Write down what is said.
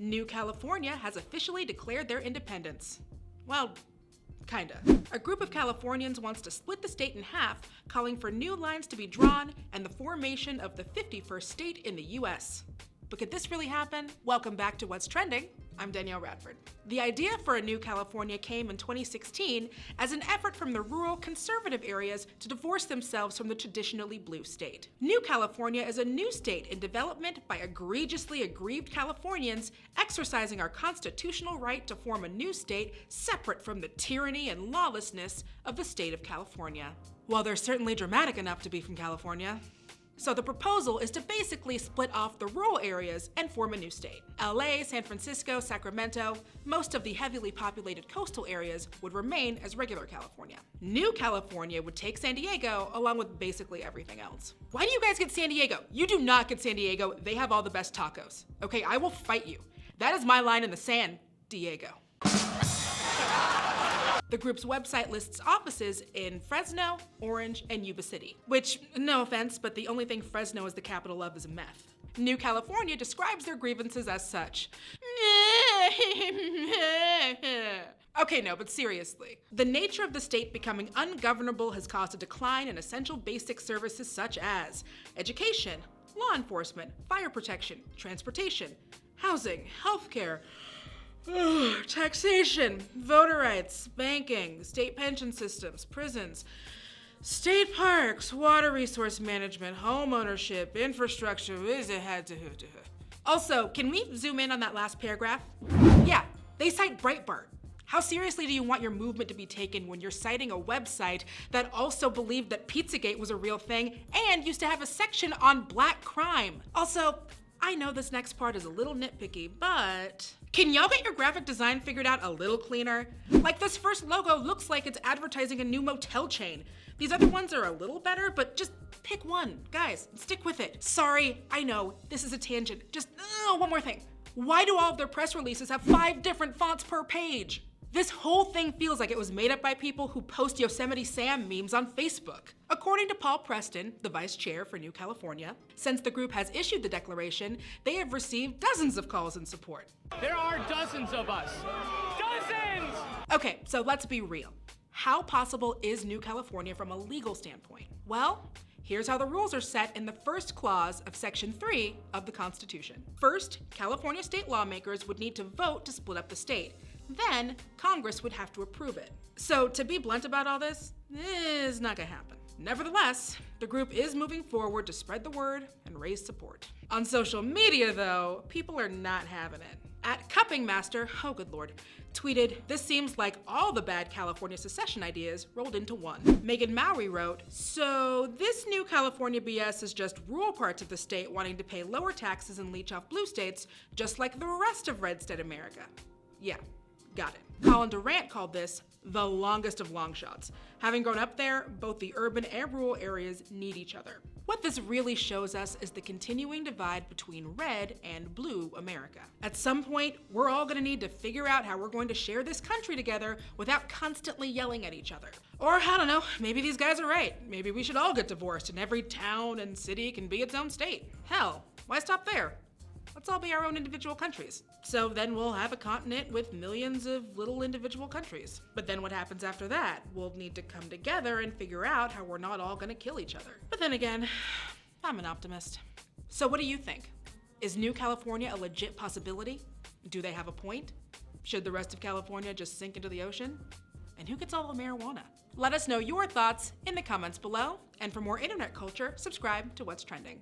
New California has officially declared their independence. Well, kinda. A group of Californians wants to split the state in half, calling for new lines to be drawn and the formation of the 51st state in the US. But could this really happen? Welcome back to What's Trending. I'm Danielle Radford. The idea for a new California came in 2016 as an effort from the rural conservative areas to divorce themselves from the traditionally blue state. New California is a new state in development by egregiously aggrieved Californians exercising our constitutional right to form a new state separate from the tyranny and lawlessness of the state of California. Well, they're certainly dramatic enough to be from California. So the proposal is to basically split off the rural areas and form a new state. LA, San Francisco, Sacramento, most of the heavily populated coastal areas would remain as regular California. New California would take San Diego along with basically everything else. Why do you guys get San Diego? You do not get San Diego. They have all the best tacos. Okay, I will fight you. That is my line in the sand, Diego. The group's website lists offices in Fresno, Orange, and Yuba City, which, no offense, but the only thing Fresno is the capital of is meth. New California describes their grievances as such. Okay, no, but seriously. The nature of the state becoming ungovernable has caused a decline in essential basic services such as education, law enforcement, fire protection, transportation, housing, healthcare, taxation, voter rights, banking, state pension systems, prisons, state parks, water resource management, home ownership, infrastructure. Also, can we zoom in on that last paragraph? Yeah, they cite Breitbart. How seriously do you want your movement to be taken when you're citing a website that also believed that Pizzagate was a real thing and used to have a section on black crime? Also, I know this next part is a little nitpicky, but can y'all get your graphic design figured out a little cleaner? Like, this first logo looks like it's advertising a new motel chain. These other ones are a little better, but just pick one. Guys, stick with it. Sorry, I know, this is a tangent. Just one more thing. Why do all of their press releases have 5 different fonts per page? This whole thing feels like it was made up by people who post Yosemite Sam memes on Facebook. According to Paul Preston, the vice chair for New California, since the group has issued the declaration, they have received dozens of calls in support. There are dozens of us. Dozens! Okay, so let's be real. How possible is New California from a legal standpoint? Well, here's how the rules are set in the first clause of Section 3 of the Constitution. First, California state lawmakers would need to vote to split up the state. Then, Congress would have to approve it. So, to be blunt about all this, is not gonna happen. Nevertheless, the group is moving forward to spread the word and raise support. On social media, though, people are not having it. At Cupping Master, oh good lord, tweeted, "This seems like all the bad California secession ideas rolled into one." Megan Mowry wrote, "So this new California BS is just rural parts of the state wanting to pay lower taxes and leech off blue states, just like the rest of red state America." Yeah. Got it. Colin Durant called this the longest of long shots. Having grown up there, both the urban and rural areas need each other. What this really shows us is the continuing divide between red and blue America. At some point, we're all gonna need to figure out how we're going to share this country together without constantly yelling at each other. Or, I don't know, maybe these guys are right. Maybe we should all get divorced and every town and city can be its own state. Hell, why stop there? Let's all be our own individual countries. So then we'll have a continent with millions of little individual countries. But then what happens after that? We'll need to come together and figure out how we're not all gonna kill each other. But then again, I'm an optimist. So what do you think? Is New California a legit possibility? Do they have a point? Should the rest of California just sink into the ocean? And who gets all the marijuana? Let us know your thoughts in the comments below. And for more internet culture, subscribe to What's Trending.